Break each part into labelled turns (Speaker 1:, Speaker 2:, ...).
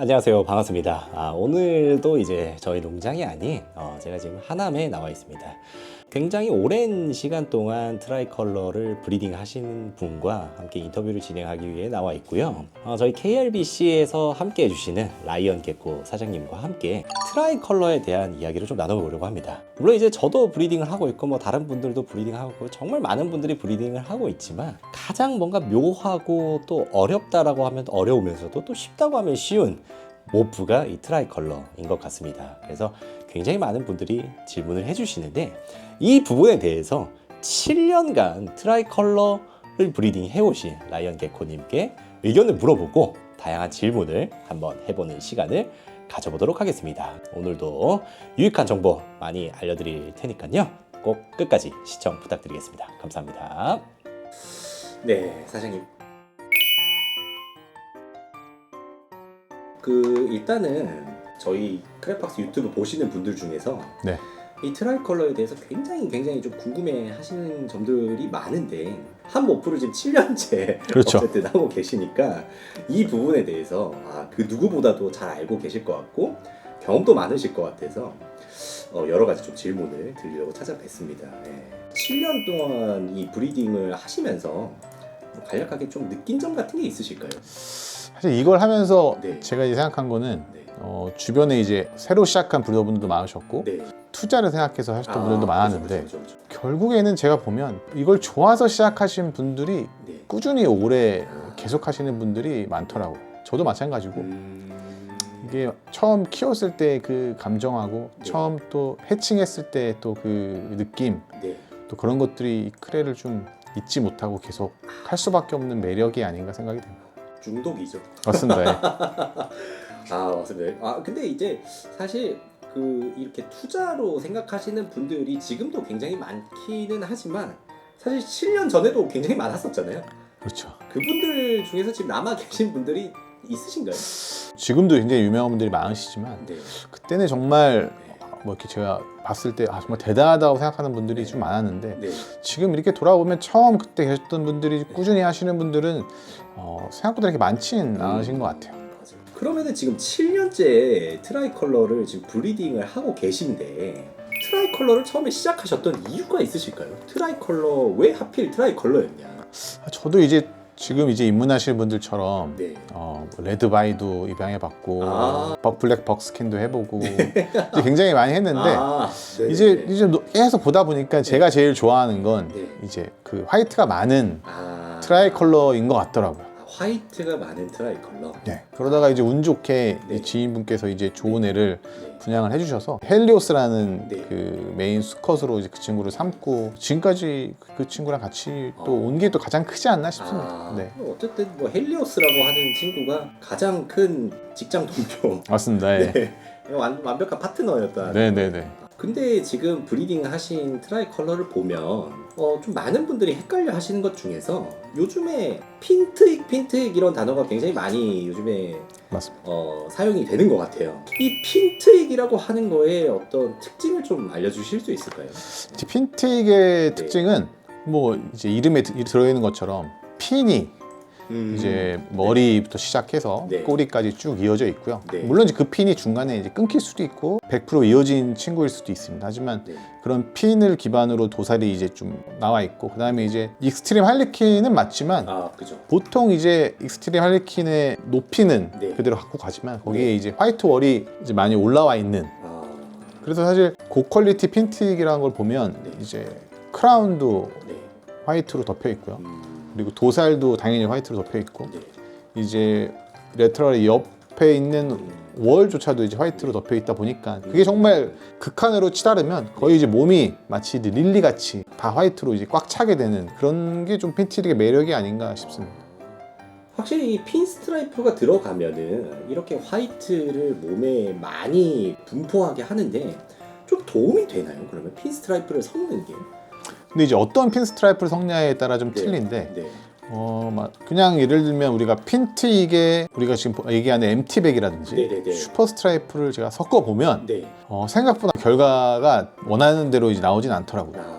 Speaker 1: 안녕하세요. 반갑습니다. 오늘도 이제 저희 농장이 아닌 제가 지금 하남에 나와 있습니다. 굉장히 오랜 시간 동안 트라이컬러를 브리딩 하시는 분과 함께 인터뷰를 진행하기 위해 나와 있고요. 저희 KRBC에서 함께 해주시는 라이언 개코 사장님과 함께 트라이컬러에 대한 이야기를 좀 나눠보려고 합니다. 물론 이제 저도 브리딩을 하고 있고 뭐 다른 분들도 브리딩을 하고 있고 정말 많은 분들이 브리딩을 하고 있지만 가장 뭔가 묘하고 또 어렵다라고 하면 어려우면서도 또 쉽다고 하면 쉬운 모프가 이 트라이컬러인 것 같습니다. 그래서 굉장히 많은 분들이 질문을 해주시는데 이 부분에 대해서 7년간 트라이컬러를 브리딩 해오신 라이언 개코님께 의견을 물어보고 다양한 질문을 한번 해보는 시간을 가져보도록 하겠습니다. 오늘도 유익한 정보 많이 알려드릴 테니까요. 꼭 끝까지 시청 부탁드리겠습니다. 감사합니다. 네, 사장님. 일단은 저희 크랩박스 유튜브 보시는 분들 중에서
Speaker 2: 네.
Speaker 1: 이 트라이컬러에 대해서 굉장히 좀 궁금해 하시는 점들이 많은데 한 모프를 지금 7년째
Speaker 2: 그렇죠.
Speaker 1: 어쨌든 하고 계시니까 이 부분에 대해서 그 누구보다도 잘 알고 계실 것 같고 경험도 많으실 것 같아서 여러 가지 좀 질문을 드리려고 찾아뵀습니다. 네. 7년 동안 이 브리딩을 하시면서 간략하게 좀 느낀 점 같은 게 있으실까요?
Speaker 2: 사실 이걸 하면서
Speaker 1: 네.
Speaker 2: 제가 이제 생각한 거는
Speaker 1: 네.
Speaker 2: 주변에 이제 새로 시작한 브리더분들도 많으셨고
Speaker 1: 네.
Speaker 2: 투자를 생각해서 하셨던 분들도 많았는데
Speaker 1: 그렇죠.
Speaker 2: 결국에는 제가 보면 이걸 좋아서 시작하신 분들이
Speaker 1: 네.
Speaker 2: 꾸준히 오래 계속 하시는 분들이 많더라고요. 저도 마찬가지고 이게 처음 키웠을 때 그 감정하고
Speaker 1: 네.
Speaker 2: 처음 또 해칭했을 때 또 그 느낌
Speaker 1: 네.
Speaker 2: 또 그런 것들이 이 크레를 좀 잊지 못하고 계속 할 수밖에 없는 매력이 아닌가 생각이 됩니다.
Speaker 1: 중독이죠.
Speaker 2: 맞습니다. 예.
Speaker 1: 맞습니다. 근데 이제 사실 이렇게 투자로 생각하시는 분들이 지금도 굉장히 많기는 하지만 사실 7년 전에도 굉장히 많았었잖아요.
Speaker 2: 그렇죠.
Speaker 1: 그분들 중에서 지금 남아 계신 분들이 있으신가요?
Speaker 2: 지금도 굉장히 유명한 분들이 많으시지만
Speaker 1: 네.
Speaker 2: 그때는 정말 뭐 이렇게 제가 봤을 때 정말 대단하다고 생각하는 분들이 좀 많았는데
Speaker 1: 네.
Speaker 2: 지금 이렇게 돌아보면 처음 그때 계셨던 분들이 꾸준히 하시는 분들은 생각보다 이렇게 많지는 않으신 것 같아요.
Speaker 1: 맞아요. 그러면은 지금 7년째 트라이컬러를 지금 브리딩을 하고 계신데 트라이컬러를 처음에 시작하셨던 이유가 있으실까요? 트라이컬러 왜 하필 트라이컬러였냐?
Speaker 2: 저도 이제 지금 이제 입문하시는 분들처럼
Speaker 1: 네.
Speaker 2: 레드바이도 입양해봤고 블랙 벅스킨도 해보고 이제 굉장히 많이 했는데 이제 계속 보다 보니까 제가 제일 좋아하는 건 이제 그 화이트가 많은 트라이컬러인 것 같더라고요.
Speaker 1: 화이트가 많은 트라이컬러.
Speaker 2: 네. 그러다가 이제 운 좋게
Speaker 1: 네.
Speaker 2: 지인분께서 이제 좋은
Speaker 1: 네.
Speaker 2: 애를
Speaker 1: 네.
Speaker 2: 분양을 해주셔서 헬리오스라는
Speaker 1: 네.
Speaker 2: 그 메인 수컷으로 이제 그 친구를 삼고 지금까지 그 친구랑 같이 또 온 게 또 가장 크지 않나 싶습니다. 네.
Speaker 1: 어쨌든 뭐 헬리오스라고 하는 친구가 가장 큰 직장 동료.
Speaker 2: 맞습니다. 예.
Speaker 1: 네. 완벽한 파트너였다.
Speaker 2: 네네네.
Speaker 1: 근데 지금 브리딩 하신 트라이컬러를 보면 좀 많은 분들이 헷갈려 하시는 것 중에서 요즘에 핀트익 이런 단어가 굉장히 많이 요즘에
Speaker 2: 맞습니다.
Speaker 1: 사용이 되는 것 같아요. 이 핀트익이라고 하는 거에 어떤 특징을 좀 알려주실 수 있을까요?
Speaker 2: 핀틱의 특징은 뭐 이제 이름에 들어있는 것처럼 핀이 이제 머리부터 시작해서
Speaker 1: 네.
Speaker 2: 꼬리까지 쭉 이어져 있고요.
Speaker 1: 네.
Speaker 2: 물론 이제 그 핀이 중간에 이제 끊길 수도 있고 100% 이어진 친구일 수도 있습니다. 하지만
Speaker 1: 네.
Speaker 2: 그런 핀을 기반으로 도살이 이제 좀 나와 있고 그다음에 이제 익스트림 할리퀸은 맞지만
Speaker 1: 그죠.
Speaker 2: 보통 이제 익스트림 할리퀸의 높이는
Speaker 1: 네.
Speaker 2: 그대로 갖고 가지만 거기에
Speaker 1: 네.
Speaker 2: 이제 화이트 월이 이제 많이 올라와 있는 그래서 사실 고퀄리티 핀틱이라는 걸 보면
Speaker 1: 네.
Speaker 2: 이제 크라운도
Speaker 1: 네.
Speaker 2: 화이트로 덮여 있고요. 그리고 도살도 당연히 화이트로 덮여 있고
Speaker 1: 네.
Speaker 2: 이제 레터럴 옆에 있는 월조차도 이제 화이트로 덮여 있다 보니까 그게 정말 극한으로 치다르면 거의 이제 몸이 마치 릴리 같이 다 화이트로 이제 꽉 차게 되는 그런 게 좀 핀틱의 매력이 아닌가 싶습니다.
Speaker 1: 확실히 이 핀 스트라이프가 들어가면은 이렇게 화이트를 몸에 많이 분포하게 하는데 좀 도움이 되나요? 그러면 핀 스트라이프를 섞는 게?
Speaker 2: 근데 이제 어떤 핀 스트라이프를 섞냐에 따라 좀 틀린데
Speaker 1: 네.
Speaker 2: 그냥 예를 들면 우리가 핀틱에 우리가 지금 얘기하는 MT백이라든지
Speaker 1: 네네네.
Speaker 2: 슈퍼 스트라이프를 제가 섞어 보면
Speaker 1: 네.
Speaker 2: 생각보다 결과가 원하는 대로 이제 나오진 않더라고요.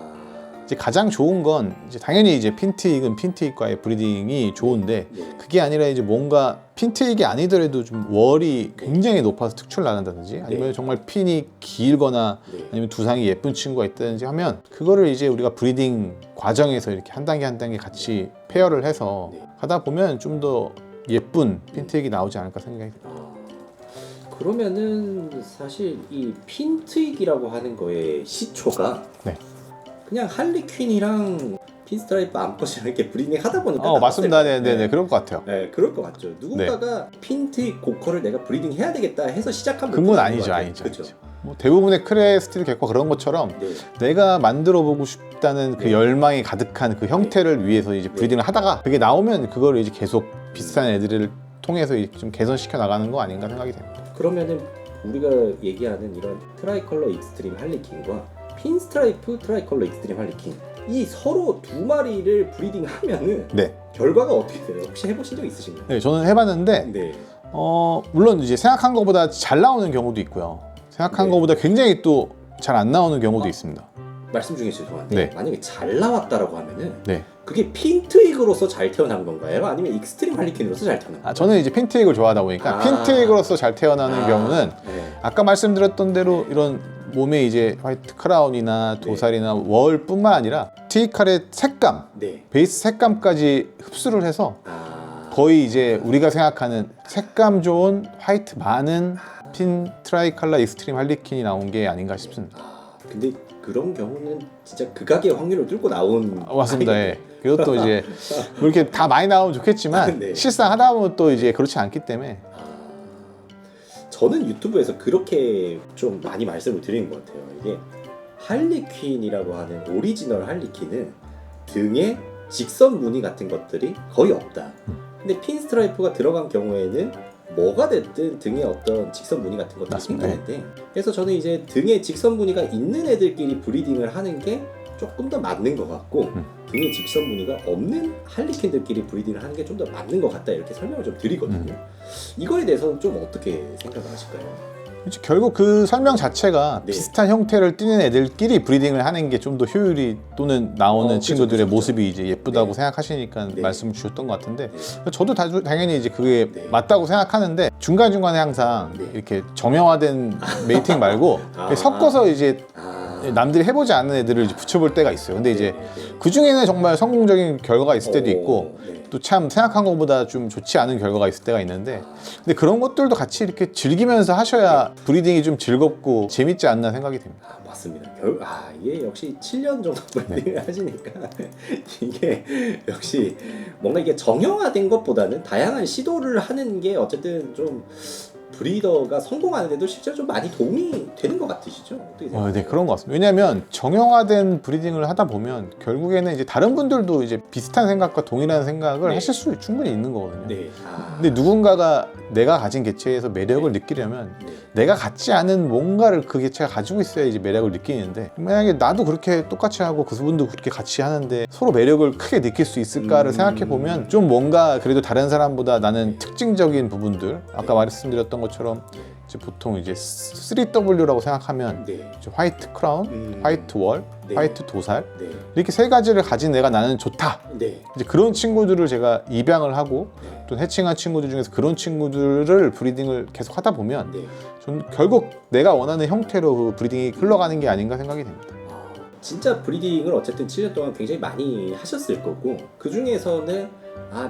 Speaker 2: 이제 가장 좋은 건 이제 당연히 이제 핀트익은 핀트익과의 브리딩이 좋은데
Speaker 1: 네.
Speaker 2: 그게 아니라 이제 뭔가 핀트익이 아니더라도 좀 월이 굉장히 높아서 특출을 나간다든지 아니면
Speaker 1: 네.
Speaker 2: 정말 핀이 길거나
Speaker 1: 네.
Speaker 2: 아니면 두상이 예쁜 친구가 있다든지 하면 그거를 이제 우리가 브리딩 과정에서 이렇게 한 단계 한 단계 같이 페어를 해서
Speaker 1: 네.
Speaker 2: 하다 보면 좀 더 예쁜 핀트익이 나오지 않을까 생각이 듭니다.
Speaker 1: 그러면은 사실 이 핀트익이라고 하는 거의 시초가
Speaker 2: 네.
Speaker 1: 그냥 할리퀸이랑 핀스트라이프 암컷이랑 이렇게 브리딩 하다 보니까
Speaker 2: 맞습니다. 네네네. 그럴 것 같아요.
Speaker 1: 네, 그럴 것 같죠. 누군가가 핀트익 고컬을 내가 브리딩 해야 되겠다 해서 시작한
Speaker 2: 그건 아니죠, 아니죠.
Speaker 1: 그렇죠.
Speaker 2: 뭐 대부분의 크레스티드 개코 그런 것처럼
Speaker 1: 네.
Speaker 2: 내가 만들어 보고 싶다는 그
Speaker 1: 네.
Speaker 2: 열망이 가득한 그 형태를 위해서 이제 브리딩을 하다가 그게 나오면 그걸 이제 계속 비슷한 애들을 통해서 좀 개선시켜 나가는 거 아닌가 생각이 됩니다.
Speaker 1: 그러면은 우리가 얘기하는 이런 트라이컬러 익스트림 할리퀸과 핀스트라이프 트라이컬러 익스트림 할리퀸 이 서로 두 마리를 브리딩하면은
Speaker 2: 네.
Speaker 1: 결과가 어떻게 돼요? 혹시 해보신 적 있으신가요?
Speaker 2: 네, 저는 해봤는데
Speaker 1: 네.
Speaker 2: 물론 이제 생각한 것보다 잘 나오는 경우도 있고요. 생각한
Speaker 1: 네.
Speaker 2: 것보다 굉장히 또 잘 안 나오는 경우도 있습니다.
Speaker 1: 말씀 중에 죄송한데
Speaker 2: 네.
Speaker 1: 만약에 잘 나왔다라고 하면은
Speaker 2: 네.
Speaker 1: 그게 핀트익으로서 잘 태어난 건가요? 아니면 익스트림 할리퀸으로서 잘 태어난 건가요?
Speaker 2: 저는 이제 핀트익을 좋아하다 보니까 핀트익으로서 잘 태어나는 경우는
Speaker 1: 네.
Speaker 2: 아까 말씀드렸던 대로 이런 몸에 이제 화이트 크라운이나 도살이나 월뿐만 아니라 트위칼의 색감,
Speaker 1: 네.
Speaker 2: 베이스 색감까지 흡수를 해서
Speaker 1: 아.
Speaker 2: 거의 이제 우리가 생각하는 색감 좋은 화이트 많은 핀 트라이칼라 익스트림 할리퀸이 나온 게 아닌가 싶습니다.
Speaker 1: 근데 그런 경우는 진짜 극악의 확률을 뚫고 나온
Speaker 2: 맞습니다. 예. 그것도 이제 그렇게 다 많이 나오면 좋겠지만
Speaker 1: 네.
Speaker 2: 실상 하다 보면 또 이제 그렇지 않기 때문에
Speaker 1: 저는 유튜브에서 그렇게 좀 많이 말씀을 드린 것 같아요. 이게 할리퀸이라고 하는 오리지널 할리퀸은 등에 직선 무늬 같은 것들이 거의 없다. 근데 핀스트라이프가 들어간 경우에는 뭐가 됐든 등에 어떤 직선 무늬 같은 것들이
Speaker 2: 맞습니다.
Speaker 1: 생기는데 그래서 저는 이제 등에 직선 무늬가 있는 애들끼리 브리딩을 하는 게 조금 더 맞는 것 같고 등에 직선 무늬가 없는 할리퀸들끼리 브리딩을 하는 게 좀 더 맞는 것 같다 이렇게 설명을 좀 드리거든요. 이거에 대해서는 좀 어떻게 생각을 하실까요?
Speaker 2: 결국 그 설명 자체가
Speaker 1: 네.
Speaker 2: 비슷한 형태를 띠는 애들끼리 브리딩을 하는 게 좀 더 효율이 또는 나오는
Speaker 1: 그죠,
Speaker 2: 친구들의
Speaker 1: 그죠.
Speaker 2: 모습이 이제 예쁘다고
Speaker 1: 네.
Speaker 2: 생각하시니까
Speaker 1: 네.
Speaker 2: 말씀을 주셨던 것 같은데
Speaker 1: 네.
Speaker 2: 저도 당연히 이제 그게
Speaker 1: 네.
Speaker 2: 맞다고 생각하는데 중간중간에 항상
Speaker 1: 네.
Speaker 2: 이렇게 정형화된 메이팅 말고
Speaker 1: 아.
Speaker 2: 섞어서 이제
Speaker 1: 아.
Speaker 2: 남들이 해보지 않은 애들을 이제 붙여볼 때가 있어요. 근데 이제
Speaker 1: 네.
Speaker 2: 그 중에는 정말 성공적인 결과가 있을 때도 있고
Speaker 1: 네.
Speaker 2: 또 참 생각한 것보다 좀 좋지 않은 결과가 있을 때가 있는데 근데 그런 것들도 같이 이렇게 즐기면서 하셔야 브리딩이 좀 즐겁고 재밌지 않나 생각이 됩니다.
Speaker 1: 아, 맞습니다. 이게 역시 7년 정도 브리딩을 하시니까 이게 역시 뭔가 이게 정형화된 것보다는 다양한 시도를 하는 게 어쨌든 좀 브리더가 성공하는데도 실제로 좀 많이 도움이 되는 것 같으시죠? 어떻게 생각하세요?
Speaker 2: 네, 그런 것 같습니다. 왜냐하면 정형화된 브리딩을 하다 보면 결국에는 이제 다른 분들도 이제 비슷한 생각과 동일한 생각을
Speaker 1: 네.
Speaker 2: 하실 수 충분히 있는 거거든요.
Speaker 1: 네.
Speaker 2: 근데 누군가가 내가 가진 개체에서 매력을 느끼려면
Speaker 1: 네.
Speaker 2: 내가 갖지 않은 뭔가를 그 개체가 가지고 있어야 이제 매력을 느끼는데 만약에 나도 그렇게 똑같이 하고 그분도 그렇게 같이 하는데 서로 매력을 크게 느낄 수 있을까를 생각해 보면 좀 뭔가 그래도 다른 사람보다 나는 특징적인 부분들 아까 말씀드렸던 것처럼 이제 보통 이제 3W라고 생각하면
Speaker 1: 네.
Speaker 2: 이제 화이트 크라운, 화이트 월,
Speaker 1: 네.
Speaker 2: 화이트 도살
Speaker 1: 네.
Speaker 2: 이렇게 세 가지를 가진 애가 나는 좋다.
Speaker 1: 네.
Speaker 2: 이제 그런 친구들을 제가 입양을 하고
Speaker 1: 네.
Speaker 2: 또 해칭한 친구들 중에서 그런 친구들을 브리딩을 계속 하다 보면
Speaker 1: 네.
Speaker 2: 저는 결국 내가 원하는 형태로 그 브리딩이 흘러가는 게 아닌가 생각이 됩니다.
Speaker 1: 진짜 브리딩을 어쨌든 7년 동안 굉장히 많이 하셨을 거고 그 중에서는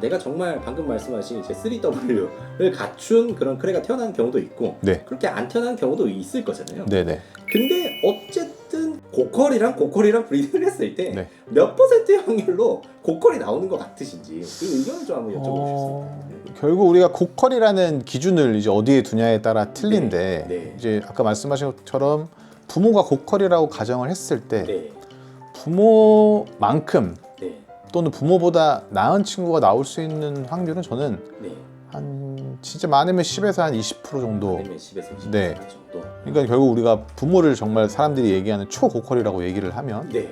Speaker 1: 내가 정말 방금 말씀하신 이제 3W를 갖춘 그런 크레가 태어나는 경우도 있고
Speaker 2: 네.
Speaker 1: 그렇게 안 태어나는 경우도 있을 거잖아요.
Speaker 2: 네네.
Speaker 1: 근데 어쨌든 고컬이랑 브리딩을 했을 때
Speaker 2: 네.
Speaker 1: 몇 퍼센트의 확률로 고컬이 나오는 것 같으신지 그 의견을 좀 한번 여쭤보고 싶습니다.
Speaker 2: 결국 우리가 고컬이라는 기준을 이제 어디에 두냐에 따라 틀린데
Speaker 1: 네.
Speaker 2: 이제 아까 말씀하신 것처럼 부모가 고컬이라고 가정을 했을 때
Speaker 1: 네.
Speaker 2: 부모만큼
Speaker 1: 네.
Speaker 2: 또는 부모보다 나은 친구가 나올 수 있는 확률은 저는
Speaker 1: 네.
Speaker 2: 한 진짜 많으면 10에서 한 20% 정도.
Speaker 1: 아니면 10에서 20%
Speaker 2: 네.
Speaker 1: 정도.
Speaker 2: 그러니까 결국 우리가 부모를 정말 사람들이 얘기하는 초고퀄이라고 얘기를 하면
Speaker 1: 네.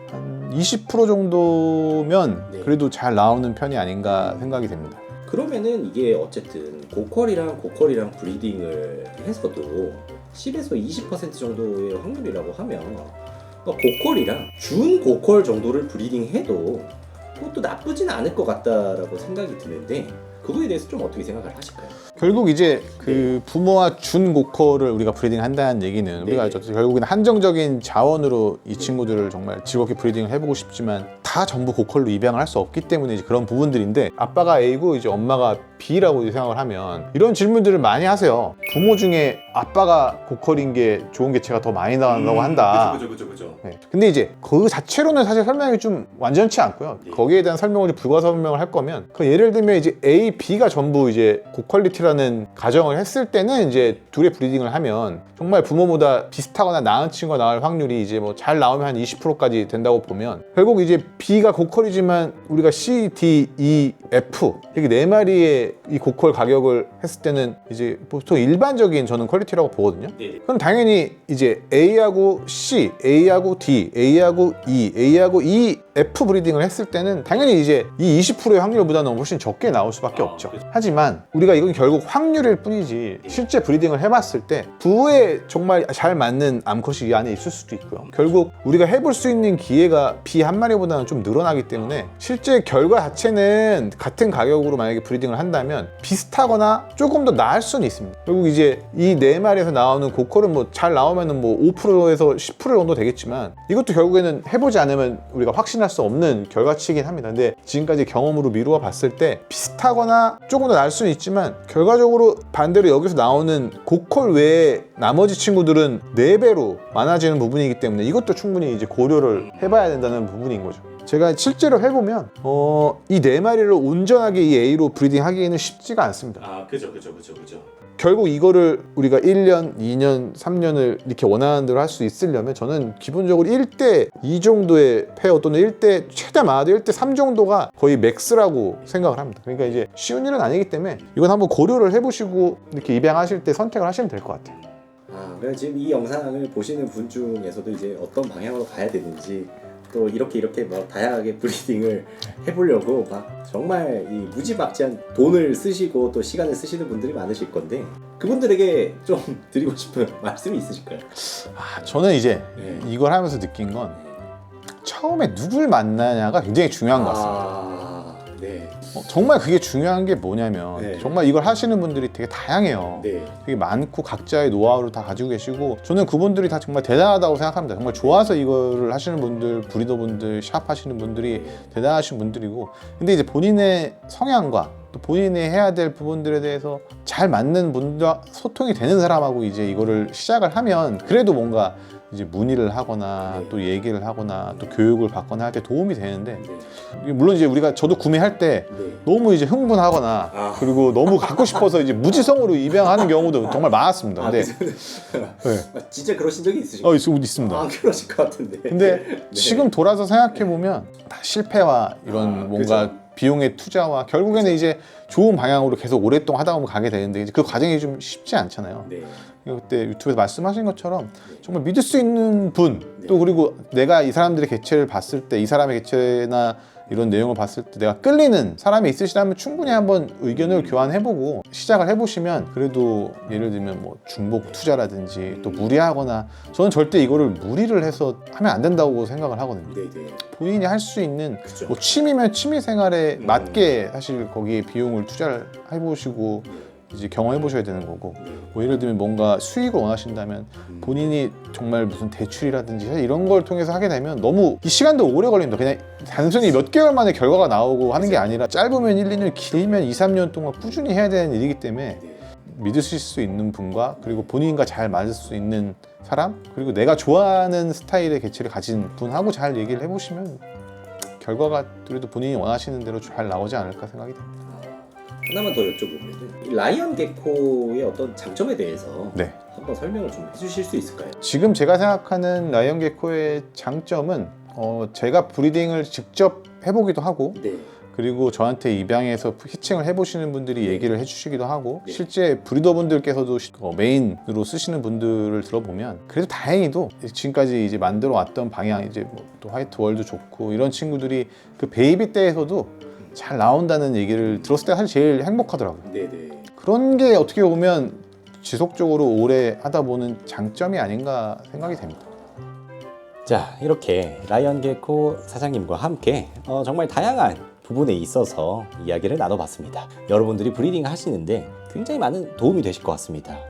Speaker 2: 한 20% 정도면
Speaker 1: 네.
Speaker 2: 그래도 잘 나오는 편이 아닌가 생각이 됩니다.
Speaker 1: 그러면은 이게 어쨌든 고퀄이랑 브리딩을 해서도 10에서 20% 정도의 확률이라고 하면 고퀄이랑 준 고퀄 정도를 브리딩해도 그것도 나쁘진 않을 것 같다라고 생각이 드는데 그거에 대해서 좀 어떻게 생각을 하실까요?
Speaker 2: 결국 이제 그 부모와 준 고퀄을 우리가 브리딩 한다는 얘기는 우리가 결국에는 한정적인 자원으로 이 친구들을 정말 즐겁게 브리딩을 해보고 싶지만 다 전부 고퀄로 입양을 할 수 없기 때문에 이제 그런 부분들인데 아빠가 A고 이제 엄마가 B라고 생각을 하면 이런 질문들을 많이 하세요. 부모 중에 아빠가 고퀄인 게 좋은 개체가 더 많이 나온다고 한다.
Speaker 1: 그죠.
Speaker 2: 네. 근데 이제 그 자체로는 사실 설명이 좀 완전치 않고요. 거기에 대한 설명을 부가 설명을 할 거면 그 예를 들면 이제 A, B가 전부 이제 고퀄리티라는 가정을 했을 때는 이제 둘의 브리딩을 하면 정말 부모보다 비슷하거나 나은 친구가 나올 확률이 이제 뭐 잘 나오면 한 20%까지 된다고 보면 결국 이제 B가 고퀄이지만 우리가 C, D, E, F 이렇게 네 마리의 이 고퀄 가격을 했을 때는 이제 보통 일반적인 저는 퀄리티라고 보거든요. 그럼 당연히 이제 A하고 C, A하고 D, A하고 E, A하고 E, F 브리딩을 했을 때는 당연히 이제 이 20%의 확률보다는 훨씬 적게 나올 수밖에 없죠. 하지만 우리가 이건 결국 확률일 뿐이지 실제 브리딩을 해봤을 때 부에 정말 잘 맞는 암컷이 이 안에 있을 수도 있고요. 결국 우리가 해볼 수 있는 기회가 B 한 마리보다는 좀 늘어나기 때문에 실제 결과 자체는 같은 가격으로 만약에 브리딩을 한다면 비슷하거나 조금 더 나을 수는 있습니다. 결국 이제 이 네 마리에서 나오는 고퀄은 뭐 잘 나오면은 뭐 5%에서 10% 정도 되겠지만 이것도 결국에는 해보지 않으면 우리가 확신할 수 없는 결과치이긴 합니다. 근데 지금까지 경험으로 미루어 봤을 때 비슷하거나 조금 더 나을 수는 있지만 결과적으로 반대로 여기서 나오는 고퀄 외에 나머지 친구들은 4배로 많아지는 부분이기 때문에 이것도 충분히 이제 고려를 해봐야 된다는 부분인 거죠. 제가 실제로 해보면 이 4마리를 온전하게 이 A로 브리딩 하기에는 쉽지가 않습니다.
Speaker 1: 그죠.
Speaker 2: 결국 이거를 우리가 1년, 2년, 3년을 이렇게 원하는 대로 할 수 있으려면 저는 기본적으로 1대 2 정도의 페어 또는 1대 최대 많아도 1대 3 정도가 거의 맥스라고 생각을 합니다. 그러니까 이제 쉬운 일은 아니기 때문에 이건 한번 고려를 해보시고 이렇게 입양하실 때 선택을 하시면 될 것 같아요.
Speaker 1: 그럼 지금 이 영상을 보시는 분 중에서도 이제 어떤 방향으로 가야 되는지 또 이렇게 뭐 다양하게 브리딩을 해보려고 막 정말 이 무지막지한 돈을 쓰시고 또 시간을 쓰시는 분들이 많으실 건데 그분들에게 좀 드리고 싶은 말씀이 있으실까요?
Speaker 2: 저는 이제 이걸 하면서 느낀 건 처음에 누굴 만나냐가 굉장히 중요한 것 같습니다. 정말 그게 중요한 게 뭐냐면 정말 이걸 하시는 분들이 되게 다양해요. 되게 많고 각자의 노하우를 다 가지고 계시고 저는 그분들이 다 정말 대단하다고 생각합니다. 정말 좋아서 이거를 하시는 분들, 브리더분들, 샵 하시는 분들이 대단하신 분들이고 근데 이제 본인의 성향과 또 본인이 해야 될 부분들에 대해서 잘 맞는 분과 소통이 되는 사람하고 이제 이거를 시작을 하면 그래도 뭔가 이제 문의를 하거나 또 얘기를 하거나 또 교육을 받거나 할 때 도움이 되는데 물론 이제 우리가 저도 구매할 때 너무 이제 흥분하거나 그리고 너무 갖고 싶어서 이제 무지성으로 입양하는 경우도 정말 많았습니다. 근데
Speaker 1: 진짜 그러신 적이 있으신가요?
Speaker 2: 있습니다.
Speaker 1: 그러실 것 같은데.
Speaker 2: 근데 지금 돌아서 생각해 보면 다 실패와 이런 뭔가 비용의 투자와 결국에는 이제 좋은 방향으로 계속 오랫동안 하다 보면 가게 되는데 이제 그 과정이 좀 쉽지 않잖아요. 그때 유튜브에서 말씀하신 것처럼 정말 믿을 수 있는 분 또 그리고 내가 이 사람들의 개체를 봤을 때 이 사람의 개체나 이런 내용을 봤을 때 내가 끌리는 사람이 있으시다면 충분히 한번 의견을 교환해보고 시작을 해보시면 그래도 예를 들면 뭐 중복 투자라든지 또 무리하거나 저는 절대 이거를 무리를 해서 하면 안 된다고 생각을 하거든요. 본인이 할 수 있는 뭐 취미면 취미 생활에 맞게 사실 거기에 비용을 투자를 해보시고 이제 경험해 보셔야 되는 거고 뭐 예를 들면 뭔가 수익을 원하신다면 본인이 정말 무슨 대출이라든지 이런 걸 통해서 하게 되면 너무 이 시간도 오래 걸립니다. 그냥 단순히 몇 개월 만에 결과가 나오고 하는 게 아니라 짧으면 1, 2년, 길면 2, 3년 동안 꾸준히 해야 되는 일이기 때문에 믿으실 수 있는 분과 그리고 본인과 잘 맞을 수 있는 사람 그리고 내가 좋아하는 스타일의 개체를 가진 분하고 잘 얘기를 해보시면 결과가 그래도 본인이 원하시는 대로 잘 나오지 않을까 생각이 됩니다.
Speaker 1: 하나만 더 여쭤보면 라이언 게코의 어떤 장점에 대해서 한번 설명을 좀 해주실 수 있을까요?
Speaker 2: 지금 제가 생각하는 라이언 게코의 장점은 제가 브리딩을 직접 해보기도 하고 그리고 저한테 입양해서 히칭을 해보시는 분들이 얘기를 해주시기도 하고 실제 브리더분들께서도 메인으로 쓰시는 분들을 들어보면 그래도 다행히도 지금까지 이제 만들어 왔던 방향 이제 뭐 또 화이트 월드 좋고 이런 친구들이 그 베이비 때에서도 잘 나온다는 얘기를 들었을 때 사실 제일 행복하더라고요. 그런 게 어떻게 보면 지속적으로 오래 하다 보는 장점이 아닌가 생각이 됩니다.
Speaker 1: 자, 이렇게 라이언 게코 사장님과 함께 정말 다양한 부분에 있어서 이야기를 나눠봤습니다. 여러분들이 브리딩 하시는데 굉장히 많은 도움이 되실 것 같습니다.